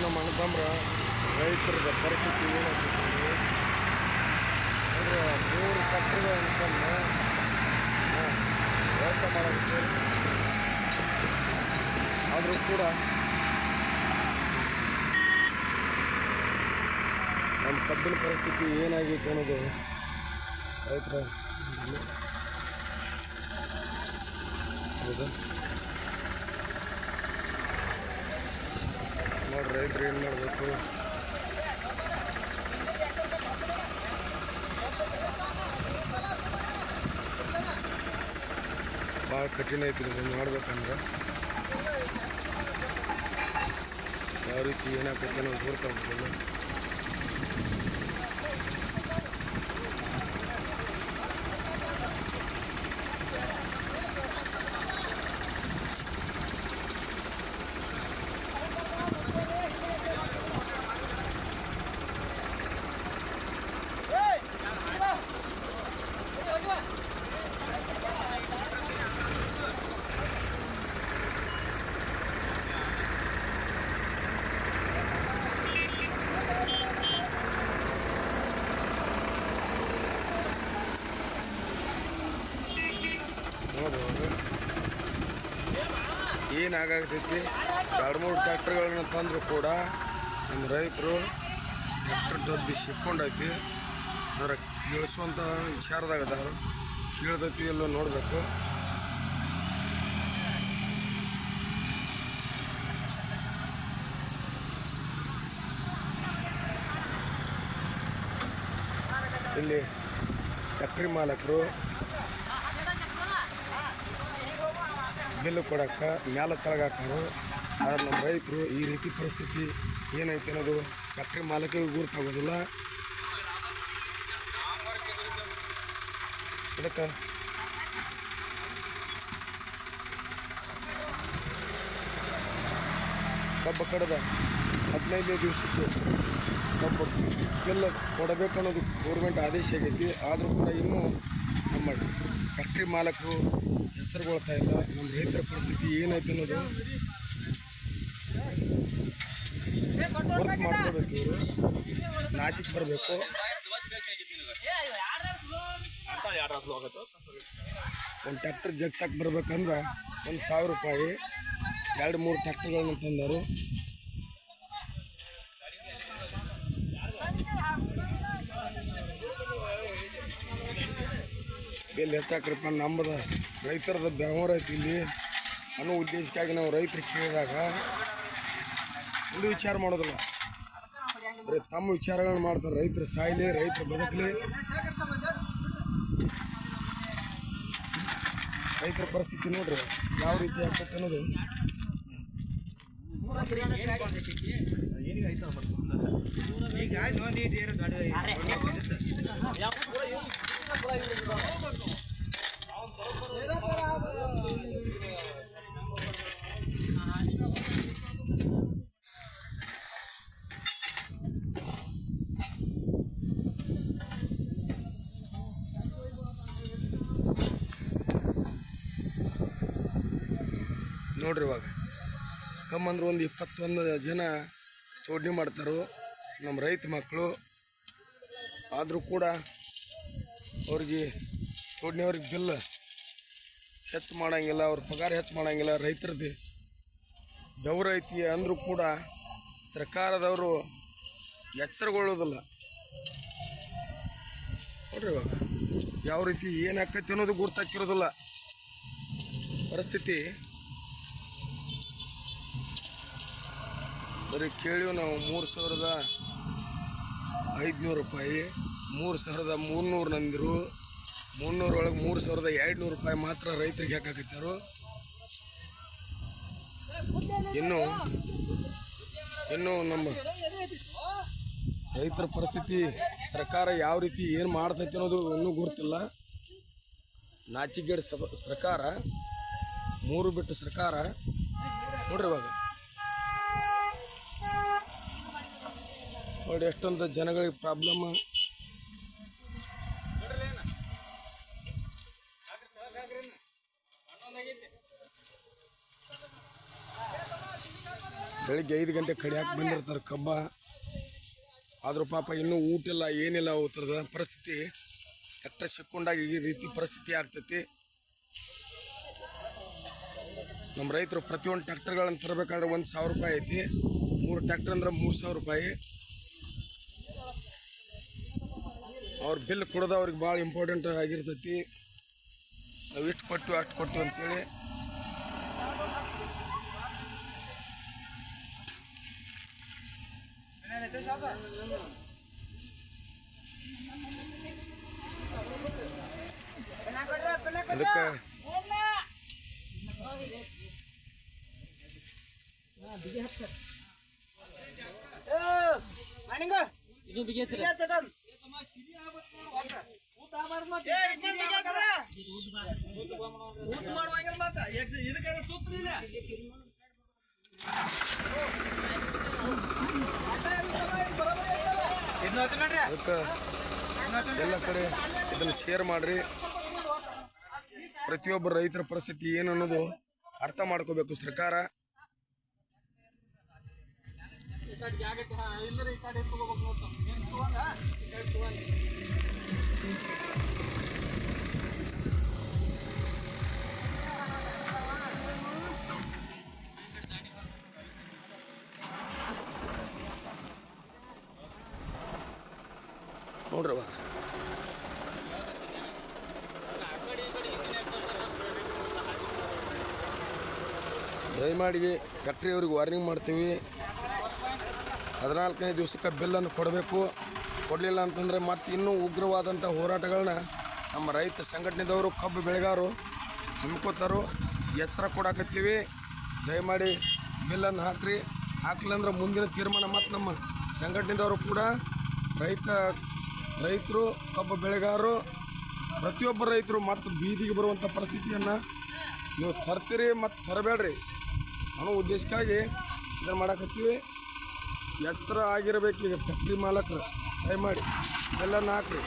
ನಮ್ಮ ಅಣ್ಣತಂಬ್ರ ರೈತರ ಪರಿಸ್ಥಿತಿ ಏನಾಗ್ತದೆ ಅಂದರೆ 3 ಟ್ರ್ಯಾಕ್ಟರ್ಗಳ ಅನ್ಸನ್ನು ವ್ಯವಸ್ಥೆ ಮಾಡೋದಕ್ಕೆ ಆದರೂ ಕೂಡ ನಮ್ಮ ಕಬ್ಬಿನ ಪರಿಸ್ಥಿತಿ ಏನಾಗೈತೆ ಅನ್ನೋದು ರೈತರ ಹೌದಾ ನೋಡ್ರಿ ರೈತರು ಏನು ಮಾಡಬೇಕು. ಭಾಳ ಕಠಿಣ ಐತಿ ಇದನ್ನು ಮಾಡ್ಬೇಕಂದ್ರೆ ಯಾವ ರೀತಿ ಏನಾಗ್ತೈತೆ ಅನ್ನೋದು ಗೊತ್ತಾಗ್ಬೇಕಲ್ಲ. ಏನಾಗತೈತಿ 2-3 ಟ್ರ್ಯಾಕ್ಟರ್ಗಳನ್ನ ತಂದರೂ ಕೂಡ ನಮ್ಮ ರೈತರು ಟ್ರ್ಯಾಕ್ಟರ್ ದೊಡ್ಡ ಸಿಕ್ಕೊಂಡೈತಿ ಅದರ ಇಳಿಸುವಂಥ ವಿಚಾರದಾಗ ಅದಾರು ಕೀಳ್ದೈತಿ ಎಲ್ಲೋ ನೋಡಬೇಕು. ಇಲ್ಲಿ ಟ್ರ್ಯಾಕ್ಟ್ರಿ ಮಾಲಕರು ಬಿಲ್ಲು ಕೊಡೋಕ್ಕೆ ಮ್ಯಾಲ ತಳಗಾಕೋರು. ಆದರೆ ನಮ್ಮ ರೈತರು ಈ ರೀತಿ ಪರಿಸ್ಥಿತಿ ಏನೈತೆ ಅನ್ನೋದು ಫ್ಯಾಕ್ಟ್ರಿ ಮಾಲಕರಿಗೆ ಗುರುತಾಗೋದಿಲ್ಲ. ಅದಕ್ಕೆ ಕಬ್ಬು ಕಡದ 15 ದಿವಸಕ್ಕೆ ಕಬ್ಬು ಬಿಲ್ ಕೊಡಬೇಕನ್ನೋದು ಗೌರ್ಮೆಂಟ್ ಆದೇಶ ಆಗೈತಿ. ಆದರೂ ಕೂಡ ಇನ್ನೂ ನಮ್ಮ ಫ್ಯಾಕ್ಟ್ರಿ ಮಾಲಕರು ಹೆಸರುಗೊಳ್ತಾ ಇಲ್ಲ. ನಮ್ಮ ರೈತರ ಪರಿಸ್ಥಿತಿ ಏನೈತೆ ಅನ್ನೋದು ವರ್ಕ್ ಮಾಡ್ಕೋಬೇಕು. ಇವರು ನಾಚಿಕ್ ಬರಬೇಕು. ಒಂದು ಟ್ರ್ಯಾಕ್ಟರ್ ಜಗ್ಸಾಕ್ ಬರ್ಬೇಕಂದ್ರೆ 1,000 ರೂಪಾಯಿ 2-3 ಟ್ರ್ಯಾಕ್ಟರ್ಗಳನ್ನ ತಂದರು. ಇಲ್ಲಿ ಹೆಚ್ಚಾಕ್ರಪ್ಪ ನಮ್ಮದು ರೈತರದ ಬೆಂಗಳೂರು ಐತಿ ಇಲ್ಲಿ ಅನ್ನೋ ಉದ್ದೇಶಕ್ಕಾಗಿ ನಾವು ರೈತರು ಕೇಳಿದಾಗ ಒಂದು ವಿಚಾರ ಮಾಡೋದಿಲ್ಲ. ಬರೀ ತಮ್ಮ ವಿಚಾರಗಳನ್ನ ಮಾಡ್ತಾರೆ. ರೈತರು ಸಾಯಲಿ, ರೈತರು ಬದುಕಲಿ, ರೈತರ ಪರಿಸ್ಥಿತಿ ನೋಡ್ರಿ ಯಾವ ರೀತಿ ಆಗ್ತೈತೆ ಅನ್ನೋದು. ನೋಡ್ರಿ ಇವಾಗ ಕಮ್ಮಂದ್ರೆ ಒಂದು 21 ಜನ ತೋಡ್ನಿ ಮಾಡ್ತಾರೋ ನಮ್ಮ ರೈತ ಮಕ್ಕಳು. ಆದರೂ ಕೂಡ ಅವ್ರಿಗೆ ತೋಡ್ನಿಯವ್ರಿಗೆ ಬಿಲ್ ಹೆಚ್ಚು ಮಾಡೋಂಗಿಲ್ಲ, ಅವ್ರ ಪಗಾರ ಹೆಚ್ಚು ಮಾಡೋಂಗಿಲ್ಲ. ರೈತರದ್ದು ಬೆವರು ಐತಿ ಅಂದರೂ ಕೂಡ ಸರ್ಕಾರದವರು ಎಚ್ಚರಗೊಳ್ಳೋದಿಲ್ಲ. ನೋಡ್ರಿ ಇವಾಗ ಯಾವ ರೀತಿ ಏನಾಕೈತಿ ಅನ್ನೋದು ಗುರ್ತಾಕಿರೋದಿಲ್ಲ ಪರಿಸ್ಥಿತಿ. ಬರೀ ಕೇಳಿವು ನಾವು 3,500 ರೂಪಾಯಿ, 3,300 ನಂದಿರು, 300 ಒಳಗೆ 3,200 ರೂಪಾಯಿ ಮಾತ್ರ ರೈತರಿಗೆ ಹಾಕಾಕತ್ತಾರು. ಇನ್ನು ನಮ್ಮ ರೈತರ ಪರಿಸ್ಥಿತಿ ಸರ್ಕಾರ ಯಾವ ರೀತಿ ಏನು ಮಾಡ್ತೈತಿ ಅನ್ನೋದು ಇನ್ನೂ ಗೊತ್ತಿಲ್ಲ. ನಾಚಿಗೇಡ್ ಸರ್ಕಾರ, 3 ಬಿಟ್ಟು ಸರ್ಕಾರ. ನೋಡ್ರಿ ಇವಾಗ ನೋಡಿ ಎಷ್ಟೊಂದು ಜನಗಳಿಗೆ ಪ್ರಾಬ್ಲಮ್. ಬೆಳಿಗ್ಗೆ 5 ಗಂಟೆ ಕಡಿಯಾಕೆ ಬಂದಿರ್ತಾರೆ ಕಬ್ಬ. ಆದರೂ ಪಾಪ ಇನ್ನೂ ಊಟ ಇಲ್ಲ ಏನಿಲ್ಲ ಹೋಗ್ತದ ಪರಿಸ್ಥಿತಿ. ಟ್ರ್ಯಾಕ್ಟರ್ ಸಿಕ್ಕೊಂಡಾಗ ಈ ರೀತಿ ಪರಿಸ್ಥಿತಿ ಆಗ್ತೈತಿ. ನಮ್ಮ ರೈತರು ಪ್ರತಿಯೊಂದು ಟ್ರ್ಯಾಕ್ಟರ್ಗಳನ್ನು ತರಬೇಕಾದ್ರೆ 1,000 ರೂಪಾಯಿ ಐತಿ. 3 ಟ್ರ್ಯಾಕ್ಟರ್ ಅಂದ್ರೆ 3,000 ರೂಪಾಯಿ. ಅವ್ರ ಬಿಲ್ ಕೊಡೋದು ಅವ್ರಿಗೆ ಭಾಳ ಇಂಪಾರ್ಟೆಂಟ್ ಆಗಿರ್ತೈತಿ. ನಾವು ಇಷ್ಟು ಕೊಟ್ಟು ಅಷ್ಟು ಕೊಟ್ಟು ಅಂತೇಳಿ ಅದಕ್ಕೆ ಇದು ಬಿಗಿ ಅದಕ್ಕೆ ಎಲ್ಲ ಕಡೆ ಇದನ್ನು ಶೇರ್ ಮಾಡಿರಿ. ಪ್ರತಿಯೊಬ್ಬ ರೈತರ ಪರಿಸ್ಥಿತಿ ಏನು ಅನ್ನೋದು ಅರ್ಥ ಮಾಡ್ಕೋಬೇಕು ಸರ್ಕಾರ. ನೋಡ್ರವ ದಯಮಾಡಿ ಫ್ಯಾಕ್ಟ್ರಿಯವ್ರಿಗೆ ವಾರ್ನಿಂಗ್ ಮಾಡ್ತೀವಿ. 14ನೇ ದಿವಸಕ್ಕೆ ಬಿಲ್ಲನ್ನು ಕೊಡಬೇಕು. ಕೊಡಲಿಲ್ಲ ಅಂತಂದರೆ ಮತ್ತೆ ಇನ್ನೂ ಉಗ್ರವಾದಂಥ ಹೋರಾಟಗಳನ್ನ ನಮ್ಮ ರೈತ ಸಂಘಟನೆದವರು ಕಬ್ಬು ಬೆಳೆಗಾರರು ಹಮ್ಮಿಕೋತಾರೋ ಎಚ್ಚರ ಕೊಡಾಕತ್ತೀವಿ. ದಯಮಾಡಿ ಬಿಲ್ಲನ್ನು ಹಾಕ್ರಿ. ಹಾಕ್ಲಿಲ್ಲ ಅಂದ್ರೆ ಮುಂದಿನ ತೀರ್ಮಾನ ಮತ್ತು ನಮ್ಮ ಸಂಘಟನೆದವರು ಕೂಡ ರೈತರು ಕಬ್ಬು ಬೆಳೆಗಾರರು ಪ್ರತಿಯೊಬ್ಬ ರೈತರು ಮತ್ತು ಬೀದಿಗೆ ಬರುವಂಥ ಪರಿಸ್ಥಿತಿಯನ್ನು ನೀವು ತರ್ತೀರಿ ಮತ್ತು ತರಬೇಡ್ರಿ ಅನ್ನೋ ಉದ್ದೇಶಕ್ಕಾಗಿ ಇದನ್ನು ಮಾಡಾಕತ್ತೀವಿ. ಎಚ್ಚರ ಆಗಿರಬೇಕು. ಈಗ ಫ್ಯಾಕ್ಟ್ರಿ ಮಾಲಕರು ದಯಮಾಡಿ ಬೆಲ್ಲನ್ನು ಹಾಕ್ರಿ.